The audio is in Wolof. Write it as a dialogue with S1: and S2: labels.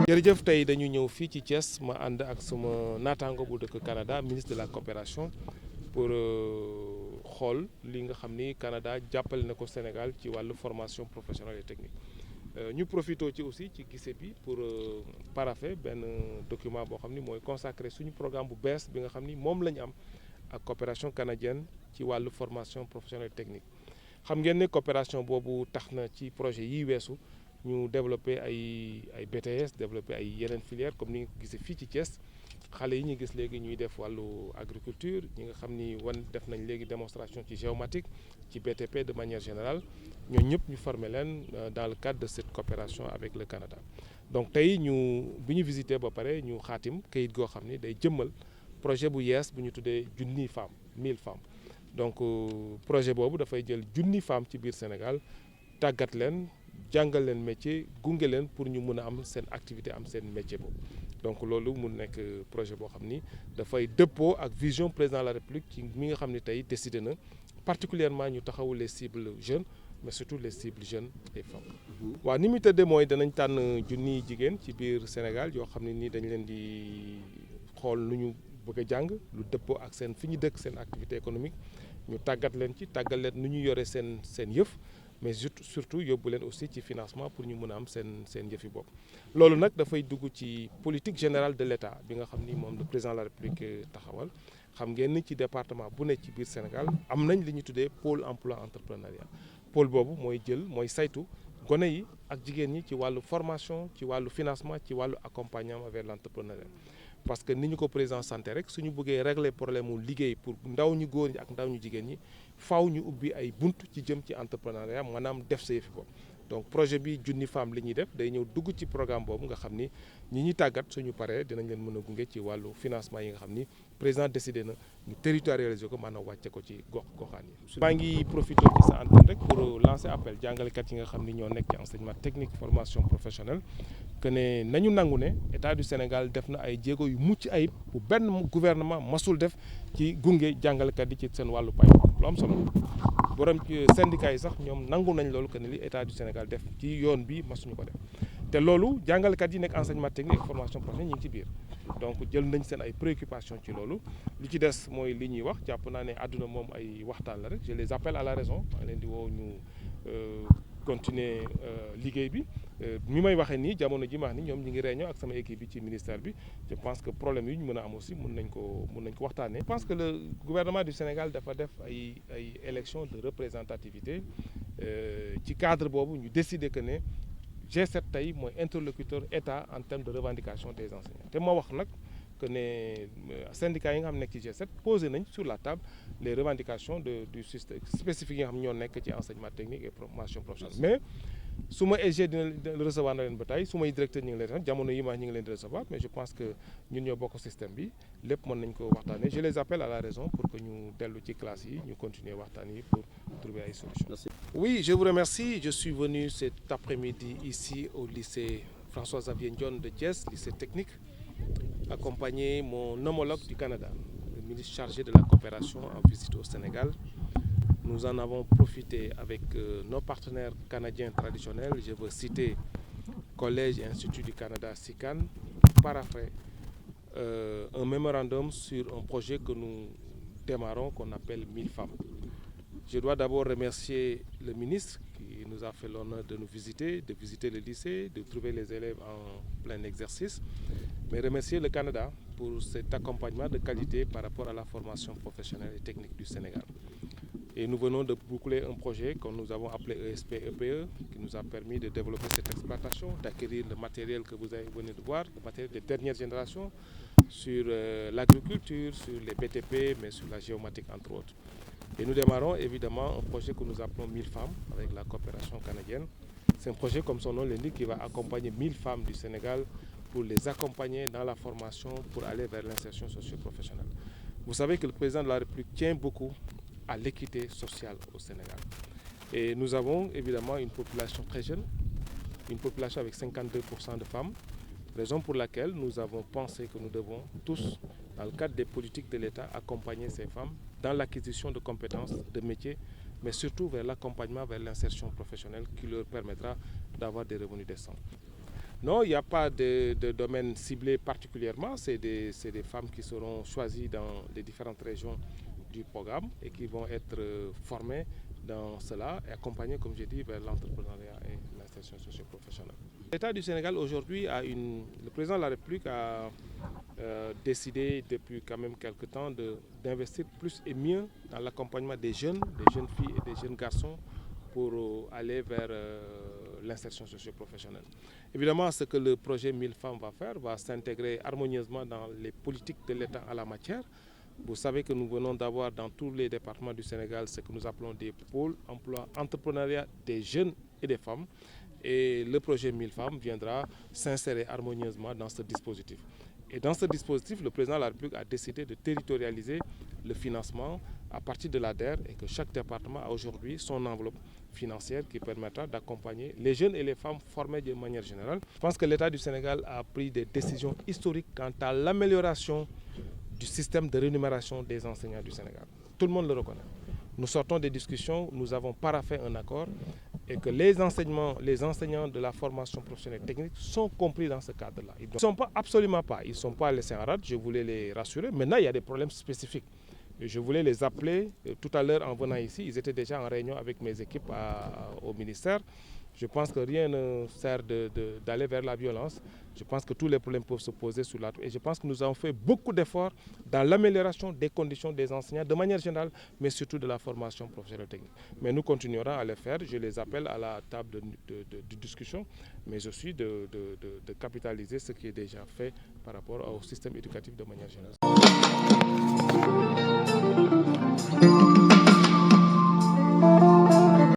S1: jërëjëf tey dañu ñëw fii ci Thiès ma ànd ak sama naataango bu dëkk Canada ministre de la coopération pour xool li nga xam ni Canada jàppale na ko Sénégal ci wàllu formation professionnelle et technique ñu profité ci aussi ci gise bi pour parapher benn document boo xam ni mooy consacré suñu programme bu bees bi nga xam ni moom la ñu am ak coopération canadienne ci wàllu formation professionnelle et technique xam ngeen ne coopération boobu tax na ci projet yi weesu ñu développé ay BTS développé ay yeneen filières comme ni nga ko gisee fii ci Thiès xale yi ñu gis léegi ñuy def wàllu agriculture ñi nga xam ni def nañ léegi démonstration ci géomatique ci BTP de manière générale ñooñu ñëpp ñu former leen dans le cadre de cette coopération avec le Canada. donc tey bi ñu visité ba pare ñu xaatim kayit goo xam ni day jëmmal projet bu yees bu ñu tuddee junniy femmes 1000 femmes donc projet boobu dafay jël junni femmes ci biir Sénégal tàggat leen. jàngal leen métier gunge leen pour ñu mun a am seen activité am seen métier boobu donc loolu mu nekk projet boo xam ni dafay dëppoo ak vision président de la République ci mi nga xam ni tey décidé na particulièrement ñu taxawu les cibles jeunes mais surtout les cibles jeunes et femmes. waaw ni muy tëddee mooy danañ tànn junniy jigéen ci biir Sénégal yoo xam ne nii dañ leen di xool lu ñu bëgg a jàng lu dëppoo ak seen fi ñu dëkk seen activité économique ñu tàggat leen ci tàggat leen nu ñu yore seen yëf. mais surtout yóbbu leen aussi ci financement pour ñu mën a am seen yëfi bopp loolu nag dafay dugg ci politique générale de l'État bi nga xam ni moom le président de la République taxawal xam ngeen ni ci département bu ne ci biir Sénégal am nañ li ñu tuddee pôle emploi entrepreneuriat pôle boobu mooy saytu gone yi ak jigéen ñi ci wàllu formation ci wàllu financement ci wàllu accompagnement vers l'entrepreneuriat parce que ni ñu ko président santé rek suñu bëggee régler problème mu liggéey pour ndaw ñu góor ñi ak ndaw ñu jigéen ñi faaw ñu ubbi ay bunt ci jëm ci entrepreneuriat maanaam def sa yëfi bopp donc projet bi junni femme li ñuy def day ñëw dugg ci programme boobu nga xam ni ñi ñuy tàggat suñu paree dinañ leen mën a gunge ci wàllu financement yi nga xam ni président décidé na ñu territorialiser ko maanaam wàcce ko ci goxaan yi. maa ngi profité ci sa antenne rek pour lancer appel jàngalekat yi nga xam ni ñoo nekk ci enseignement technique formation professionnelle que ne nañu nangu ne état du Sénégal def na ay jéego yu mucc ayib bu benn gouvernement masul def ci gunge jàngalekat yi ci seen wàllu pay lu am solo borom syndicat yi sax ñoom nangu nañ loolu que ne li état du Sénégal def ci yoon bi masuñu ko def te loolu jàngalekat yi nekk enseignement technique et formation professionnelle ñu ngi ci biir donc jël nañ seen ay préoccupations ci loolu li ci des mooy li ñuy wax jàpp naa ne àdduna moom ay waxtaan la rek je les appelle à la raison maa leen di woo ñu continuer liggéey bi mi may waxee nii jamono ji ma wax ni ñoom ñi ngi réunion ak sama équipe bi ci ministère bi je pense que problème yi ñu mën a am aussi mën nañ ko waxtaanee. je pense que le gouvernement du Sénégal dafa def ay élections de représentativité ci cadre boobu ñu décider que ne G7 tey mooy interlocuteur état en termes de revendication des enseignants te moo wax nag que ne syndicats yi nga xam nekk ci G7 posé nañ sur la table les revendications du système spécifique yi nga xam ñoo nekk ci enseignement technique et formation professionnelle mais su ma EG dina recevoir na leen ba tey su may directeur ñu ngi leen jamono yi ma ñu ngi leen di recevoir mais je pense que ñun ñoo bokk système bi lépp mën nañ ko waxtaanee je les appelle à la raison pour que ñu dellu ci classe yi ñu continuer waxtaan yi pour trouver ay solutions. Oui, je vous remercie. Je suis venu cet après-midi ici au lycée François-Xavier Ndione de Thiès, lycée technique, accompagner mon homologue du Canada, le ministre chargé de la coopération en visite au Sénégal. Nous en avons profité avec nos partenaires canadiens traditionnels. Je veux citer Collège et Institut du Canada, SICAN, paraphrase un mémorandum sur un projet que nous démarrons qu'on appelle 1000 femmes. Je dois d'abord remercier le ministre qui nous a fait l'honneur de nous visiter, de visiter le lycée, de trouver les élèves en plein exercice, mais remercier le Canada pour cet accompagnement de qualité par rapport à la formation professionnelle et technique du Sénégal. Et nous venons de boucler un projet que nous avons appelé ESP-EPE, qui nous a permis de développer cette exploitation, d'acquérir le matériel que vous venez de voir, le matériel de dernière génération, sur l'agriculture, sur les BTP, mais sur la géomatique entre autres. Et nous démarrons évidemment un projet que nous appelons 1000 femmes avec la coopération canadienne. C'est un projet, comme son nom l'indique, qui va accompagner 1000 femmes du Sénégal pour les accompagner dans la formation pour aller vers l'insertion socio-professionnelle. Vous savez que le président de la République tient beaucoup à l'équité sociale au Sénégal. Et nous avons évidemment une population très jeune, une population avec 52% de femmes, raison pour laquelle nous avons pensé que nous devons tous, dans le cadre des politiques de l'État, accompagner ces femmes dans l'acquisition de compétences, de métiers, mais surtout vers l'accompagnement vers l'insertion professionnelle qui leur permettra d'avoir des revenus décents. Non, il n'y a pas de domaine ciblé particulièrement. C'est des femmes qui seront choisies dans les différentes régions du programme et qui vont être formées dans cela et accompagnées, comme j'ai dit, vers l'entrepreneuriat et l'insertion socio-professionnelle. L'État du Sénégal aujourd'hui le président de la République a décidé depuis quand même quelques temps d'investir plus et mieux dans l'accompagnement des jeunes filles et des jeunes garçons pour aller vers l'insertion socio-professionnelle. Évidemment, ce que le projet 1000 femmes va faire va s'intégrer harmonieusement dans les politiques de l'État en la matière. Vous savez que nous venons d'avoir dans tous les départements du Sénégal ce que nous appelons des pôles emploi entrepreneuriat des jeunes et des femmes. Et le projet 1000 femmes viendra s'insérer harmonieusement dans ce dispositif. Et dans ce dispositif, le président de la République a décidé de territorialiser le financement à partir de l'ADER et que chaque département a aujourd'hui son enveloppe financière qui permettra d'accompagner les jeunes et les femmes formées de manière générale. Je pense que l'État du Sénégal a pris des décisions historiques quant à l'amélioration du système de rémunération des enseignants du Sénégal. Tout le monde le reconnaît. Nous sortons des discussions, nous avons paraphé un accord et que les enseignants de la formation professionnelle technique sont compris dans ce cadre-là. Ils ne sont pas, absolument pas, ils ne sont pas laissés en rade, je voulais les rassurer. Maintenant, il y a des problèmes spécifiques. Je voulais les appeler tout à l'heure en venant ici. Ils étaient déjà en réunion avec mes équipes au ministère. Je pense que rien ne sert d'aller vers la violence. Je pense que tous les problèmes peuvent se poser sur la table. Et je pense que nous avons fait beaucoup d'efforts dans l'amélioration des conditions des enseignants de manière générale, mais surtout de la formation professionnelle technique. Mais nous continuerons à le faire. Je les appelle à la table de discussion, mais aussi de capitaliser ce qui est déjà fait par rapport au système éducatif de manière générale.